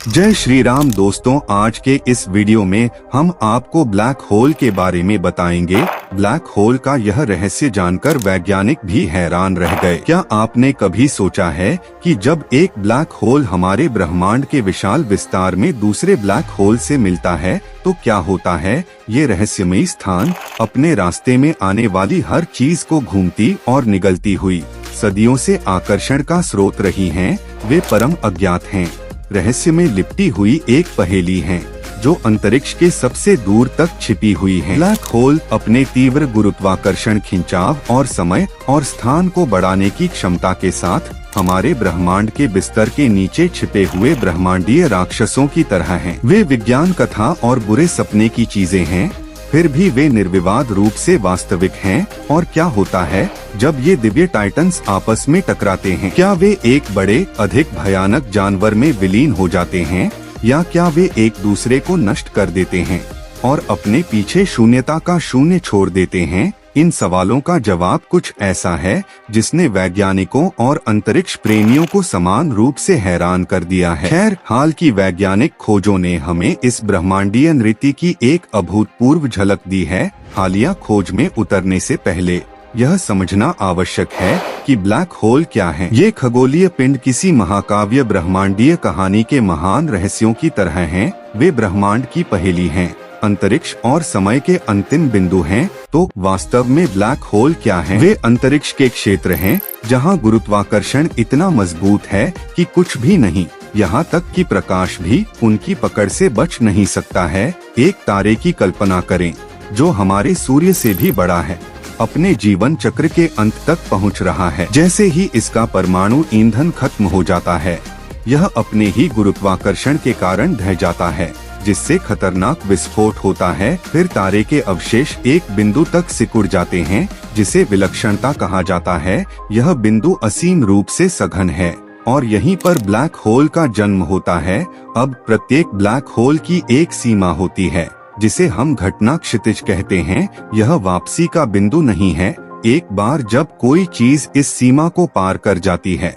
जय श्री राम दोस्तों, आज के इस वीडियो में हम आपको ब्लैक होल के बारे में बताएंगे। ब्लैक होल का यह रहस्य जानकर वैज्ञानिक भी हैरान रह गए। क्या आपने कभी सोचा है कि जब एक ब्लैक होल हमारे ब्रह्मांड के विशाल विस्तार में दूसरे ब्लैक होल से मिलता है तो क्या होता है? ये रहस्यमयी स्थान अपने रास्ते में आने वाली हर चीज को घूमती और निगलती हुई सदियों से आकर्षण का स्रोत रही हैं। वे परम अज्ञात हैं, रहस्य में लिपटी हुई एक पहेली है जो अंतरिक्ष के सबसे दूर तक छिपी हुई है। ब्लैक होल अपने तीव्र गुरुत्वाकर्षण, खिंचाव और समय और स्थान को बढ़ाने की क्षमता के साथ हमारे ब्रह्मांड के बिस्तर के नीचे छिपे हुए ब्रह्मांडीय राक्षसों की तरह हैं। वे विज्ञान कथा और बुरे सपने की चीजें हैं, फिर भी वे निर्विवाद रूप से वास्तविक हैं। और क्या होता है जब ये दिव्य टाइटन्स आपस में टकराते हैं? क्या वे एक बड़े, अधिक भयानक जानवर में विलीन हो जाते हैं, या क्या वे एक दूसरे को नष्ट कर देते हैं और अपने पीछे शून्यता का शून्य छोड़ देते हैं? इन सवालों का जवाब कुछ ऐसा है जिसने वैज्ञानिकों और अंतरिक्ष प्रेमियों को समान रूप से हैरान कर दिया है। खैर, हाल की वैज्ञानिक खोजों ने हमें इस ब्रह्मांडीय नृत्य की एक अभूतपूर्व झलक दी है। हालिया खोज में उतरने से पहले यह समझना आवश्यक है कि ब्लैक होल क्या है। ये खगोलीय पिंड किसी महाकाव्य ब्रह्मांडीय कहानी के महान रहस्यों की तरह हैं। वे ब्रह्मांड की पहेली हैं, अंतरिक्ष और समय के अंतिम बिंदु हैं। तो वास्तव में ब्लैक होल क्या है? वे अंतरिक्ष के क्षेत्र हैं जहां गुरुत्वाकर्षण इतना मजबूत है कि कुछ भी नहीं, यहाँ तक कि प्रकाश भी उनकी पकड़ से बच नहीं सकता है। एक तारे की कल्पना करें जो हमारे सूर्य से भी बड़ा है, अपने जीवन चक्र के अंत तक पहुँच रहा है। जैसे ही इसका परमाणु ईंधन खत्म हो जाता है, यह अपने ही गुरुत्वाकर्षण के कारण ढह जाता है, जिससे खतरनाक विस्फोट होता है। फिर तारे के अवशेष एक बिंदु तक सिकुड़ जाते हैं जिसे विलक्षणता कहा जाता है। यह बिंदु असीम रूप से सघन है और यहीं पर ब्लैक होल का जन्म होता है। अब प्रत्येक ब्लैक होल की एक सीमा होती है जिसे हम घटना क्षितिज कहते हैं। यह वापसी का बिंदु नहीं है। एक बार जब कोई चीज इस सीमा को पार कर जाती है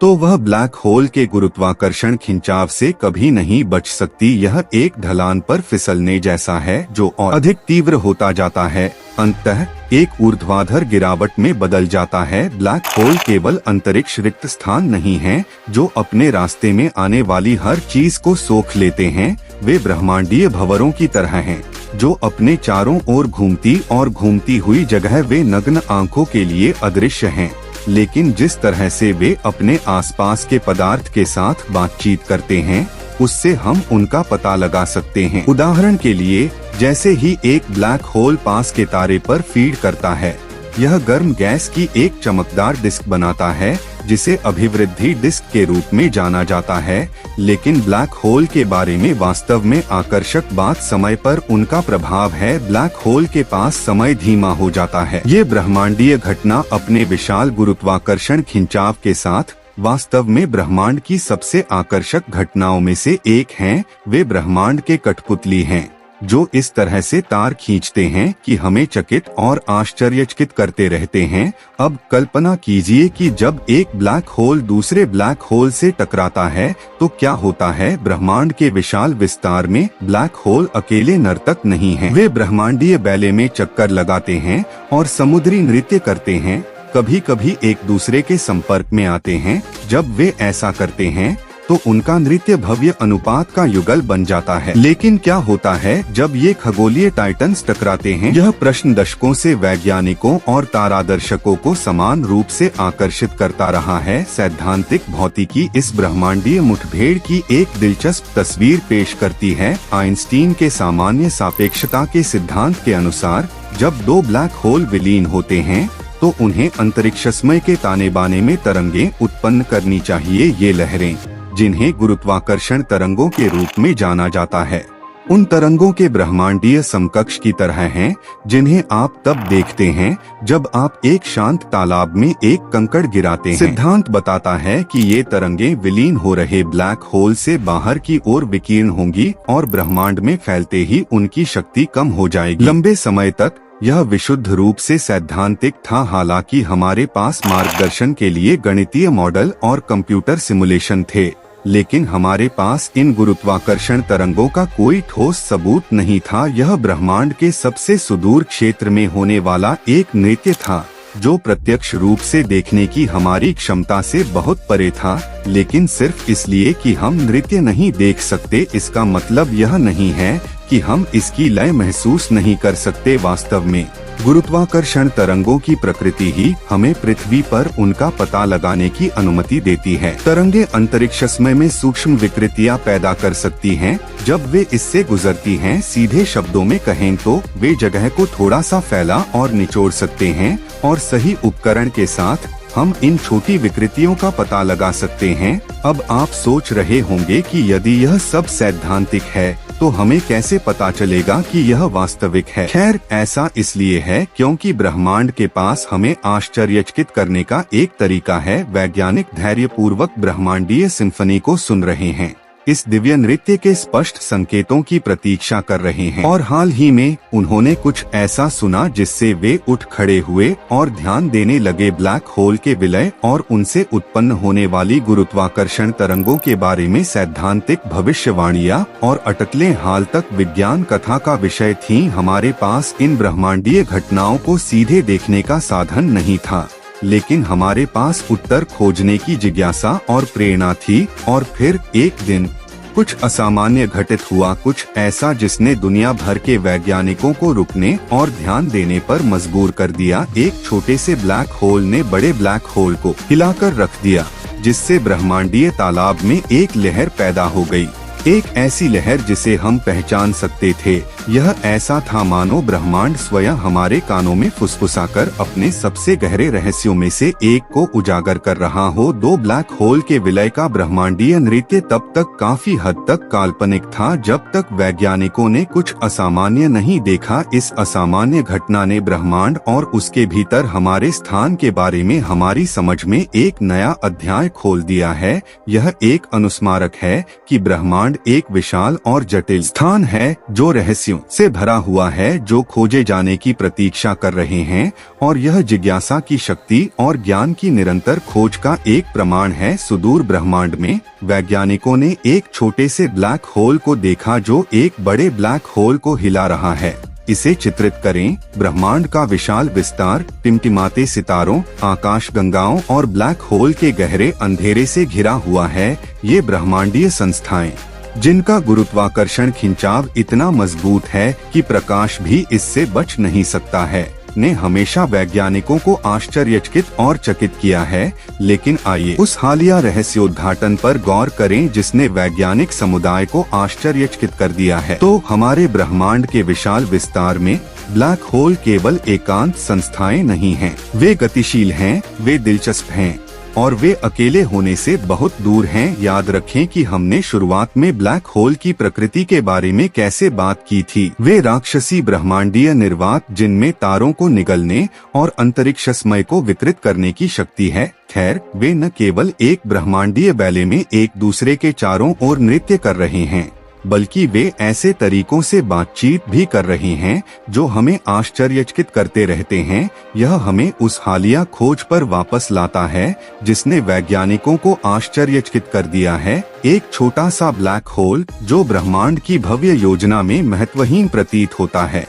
तो वह ब्लैक होल के गुरुत्वाकर्षण खिंचाव से कभी नहीं बच सकती। यह एक ढलान पर फिसलने जैसा है जो और अधिक तीव्र होता जाता है, अंततः एक ऊर्ध्वाधर गिरावट में बदल जाता है। ब्लैक होल केवल अंतरिक्ष रिक्त स्थान नहीं है जो अपने रास्ते में आने वाली हर चीज को सोख लेते हैं। वे ब्रह्मांडीय भंवरों की तरह हैं जो अपने चारों ओर घूमती और घूमती हुई जगह वे नग्न आंखों के लिए अदृश्य हैं, लेकिन जिस तरह से वे अपने आसपास के पदार्थ के साथ बातचीत करते हैं उससे हम उनका पता लगा सकते हैं। उदाहरण के लिए, जैसे ही एक ब्लैक होल पास के तारे पर फीड करता है, यह गर्म गैस की एक चमकदार डिस्क बनाता है जिसे अभिवृद्धि डिस्क के रूप में जाना जाता है। लेकिन ब्लैक होल के बारे में वास्तव में आकर्षक बात समय पर उनका प्रभाव है। ब्लैक होल के पास समय धीमा हो जाता है। ये ब्रह्मांडीय घटना अपने विशाल गुरुत्वाकर्षण खिंचाव के साथ वास्तव में ब्रह्मांड की सबसे आकर्षक घटनाओं में से एक हैं। वे ब्रह्मांड के कठपुतली हैं जो इस तरह से तार खींचते हैं कि हमें चकित और आश्चर्यचकित करते रहते हैं। अब कल्पना कीजिए कि जब एक ब्लैक होल दूसरे ब्लैक होल से टकराता है तो क्या होता है? ब्रह्मांड के विशाल विस्तार में ब्लैक होल अकेले नर्तक नहीं हैं। वे ब्रह्मांडीय बैले में चक्कर लगाते हैं और समुद्री नृत्य करते हैं, कभी कभी एक दूसरे के संपर्क में आते हैं। जब वे ऐसा करते हैं तो उनका नृत्य भव्य अनुपात का युगल बन जाता है। लेकिन क्या होता है जब ये खगोलीय टाइटन्स टकराते हैं? यह प्रश्न दशकों से वैज्ञानिकों और तारादर्शकों को समान रूप से आकर्षित करता रहा है। सैद्धांतिक भौतिकी इस ब्रह्मांडीय मुठभेड़ की एक दिलचस्प तस्वीर पेश करती है। आइंस्टीन के सामान्य सापेक्षता के सिद्धांत के अनुसार जब दो ब्लैक होल विलीन होते हैं तो उन्हें अंतरिक्षमय के ताने बाने में तरंगें उत्पन्न करनी चाहिए। ये लहरें, जिन्हें गुरुत्वाकर्षण तरंगों के रूप में जाना जाता है, उन तरंगों के ब्रह्मांडीय समकक्ष की तरह हैं जिन्हें आप तब देखते हैं जब आप एक शांत तालाब में एक कंकड़ गिराते हैं। सिद्धांत बताता है कि ये तरंगें विलीन हो रहे ब्लैक होल से बाहर की ओर विकीर्ण होंगी और ब्रह्मांड में फैलते ही उनकी शक्ति कम हो जाएगी। लंबे समय तक यह विशुद्ध रूप से सैद्धांतिक था, हालांकि हमारे पास मार्गदर्शन के लिए गणितीय मॉडल और कंप्यूटर सिमुलेशन थे। लेकिन हमारे पास इन गुरुत्वाकर्षण तरंगों का कोई ठोस सबूत नहीं था। यह ब्रह्मांड के सबसे सुदूर क्षेत्र में होने वाला एक नृत्य था, जो प्रत्यक्ष रूप से देखने की हमारी क्षमता से बहुत परे था। लेकिन सिर्फ इसलिए कि हम नृत्य नहीं देख सकते, इसका मतलब यह नहीं है कि हम इसकी लय महसूस नहीं कर सकते। वास्तव में गुरुत्वाकर्षण तरंगों की प्रकृति ही हमें पृथ्वी पर उनका पता लगाने की अनुमति देती है। तरंगे अंतरिक्षमय में सूक्ष्म विकृतियां पैदा कर सकती हैं जब वे इससे गुजरती हैं। सीधे शब्दों में कहें तो वे जगह को थोड़ा सा फैला और निचोड़ सकते हैं, और सही उपकरण के साथ हम इन छोटी विकृतियों का पता लगा सकते हैं। अब आप सोच रहे होंगे कि यदि यह सब सैद्धांतिक है तो हमें कैसे पता चलेगा कि यह वास्तविक है। खैर, ऐसा इसलिए है क्योंकि ब्रह्मांड के पास हमें आश्चर्यचकित करने का एक तरीका है। वैज्ञानिक धैर्यपूर्वक ब्रह्मांडीय सिम्फनी को सुन रहे हैं, इस दिव्य नृत्य के स्पष्ट संकेतों की प्रतीक्षा कर रहे हैं। और हाल ही में उन्होंने कुछ ऐसा सुना जिससे वे उठ खड़े हुए और ध्यान देने लगे। ब्लैक होल के विलय और उनसे उत्पन्न होने वाली गुरुत्वाकर्षण तरंगों के बारे में सैद्धांतिक भविष्यवाणियां और अटकलें हाल तक विज्ञान कथा का विषय थीं। हमारे पास इन ब्रह्मांडीय घटनाओं को सीधे देखने का साधन नहीं था, लेकिन हमारे पास उत्तर खोजने की जिज्ञासा और प्रेरणा थी। और फिर एक दिन कुछ असामान्य घटित हुआ, कुछ ऐसा जिसने दुनिया भर के वैज्ञानिकों को रुकने और ध्यान देने पर मजबूर कर दिया। एक छोटे से ब्लैक होल ने बड़े ब्लैक होल को हिलाकर रख दिया, जिससे ब्रह्मांडीय तालाब में एक लहर पैदा हो गई, एक ऐसी लहर जिसे हम पहचान सकते थे। यह ऐसा था मानो ब्रह्मांड स्वयं हमारे कानों में फुसफुसाकर अपने सबसे गहरे रहस्यों में से एक को उजागर कर रहा हो। दो ब्लैक होल के विलय का ब्रह्मांडीय नृत्य तब तक काफी हद तक काल्पनिक था जब तक वैज्ञानिकों ने कुछ असामान्य नहीं देखा। इस असामान्य घटना ने ब्रह्मांड और उसके भीतर हमारे स्थान के बारे में हमारी समझ में एक नया अध्याय खोल दिया है। यह एक अनुस्मारक है कि ब्रह्मांड एक विशाल और जटिल स्थान है जो रहस्यों से भरा हुआ है, जो खोजे जाने की प्रतीक्षा कर रहे हैं। और यह जिज्ञासा की शक्ति और ज्ञान की निरंतर खोज का एक प्रमाण है। सुदूर ब्रह्मांड में वैज्ञानिकों ने एक छोटे से ब्लैक होल को देखा जो एक बड़े ब्लैक होल को हिला रहा है। इसे चित्रित करें, ब्रह्मांड का विशाल विस्तार टिमटिमाते सितारों, आकाश गंगाओं और ब्लैक होल के गहरे अंधेरे से घिरा हुआ है। ये ब्रह्मांडीय संस्थाएं, जिनका गुरुत्वाकर्षण खिंचाव इतना मजबूत है कि प्रकाश भी इससे बच नहीं सकता है, ने हमेशा वैज्ञानिकों को आश्चर्यचकित और चकित किया है। लेकिन आइए उस हालिया रहस्योद्घाटन पर गौर करें जिसने वैज्ञानिक समुदाय को आश्चर्यचकित कर दिया है। तो हमारे ब्रह्मांड के विशाल विस्तार में ब्लैक होल केवल एकांत संस्थाएं नहीं हैं, वे गतिशील हैं, वे दिलचस्प हैं, और वे अकेले होने से बहुत दूर हैं। याद रखें कि हमने शुरुआत में ब्लैक होल की प्रकृति के बारे में कैसे बात की थी। वे राक्षसी ब्रह्मांडीय निर्वात जिनमें तारों को निगलने और अंतरिक्षमय को विकृत करने की शक्ति है। खैर, वे न केवल एक ब्रह्मांडीय बैले में एक दूसरे के चारों ओर नृत्य कर रहे हैं, बल्कि वे ऐसे तरीकों से बातचीत भी कर रहे हैं जो हमें आश्चर्यचकित करते रहते हैं। यह हमें उस हालिया खोज पर वापस लाता है जिसने वैज्ञानिकों को आश्चर्यचकित कर दिया है। एक छोटा सा ब्लैक होल जो ब्रह्मांड की भव्य योजना में महत्वहीन प्रतीत होता है,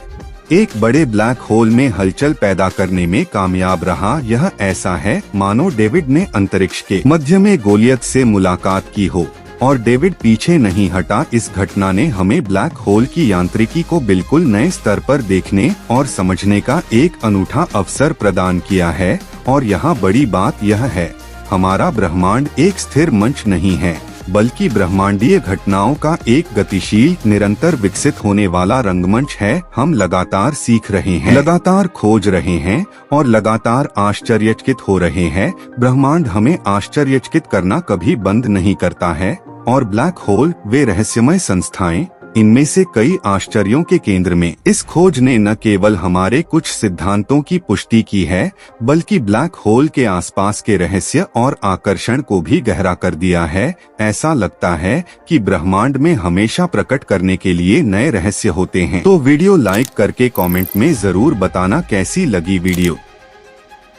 एक बड़े ब्लैक होल में हलचल पैदा करने में कामयाब रहा। यह ऐसा है मानो डेविड ने अंतरिक्ष के मध्य में गोलियत से मुलाकात की हो और डेविड पीछे नहीं हटा। इस घटना ने हमें ब्लैक होल की यांत्रिकी को बिल्कुल नए स्तर पर देखने और समझने का एक अनूठा अवसर प्रदान किया है। और यहाँ बड़ी बात यह है, हमारा ब्रह्मांड एक स्थिर मंच नहीं है, बल्कि ब्रह्मांडीय घटनाओं का एक गतिशील, निरंतर विकसित होने वाला रंगमंच है। हम लगातार सीख रहे हैं, लगातार खोज रहे हैं और लगातार आश्चर्यचकित हो रहे हैं। ब्रह्मांड हमें आश्चर्यचकित करना कभी बंद नहीं करता है, और ब्लैक होल वे रहस्यमय संस्थाएं, इनमें से कई आश्चर्यों के केंद्र में। इस खोज ने न केवल हमारे कुछ सिद्धांतों की पुष्टि की है, बल्कि ब्लैक होल के आसपास के रहस्य और आकर्षण को भी गहरा कर दिया है। ऐसा लगता है कि ब्रह्मांड में हमेशा प्रकट करने के लिए नए रहस्य होते हैं। तो वीडियो लाइक करके कमेंट में जरूर बताना कैसी लगी वीडियो।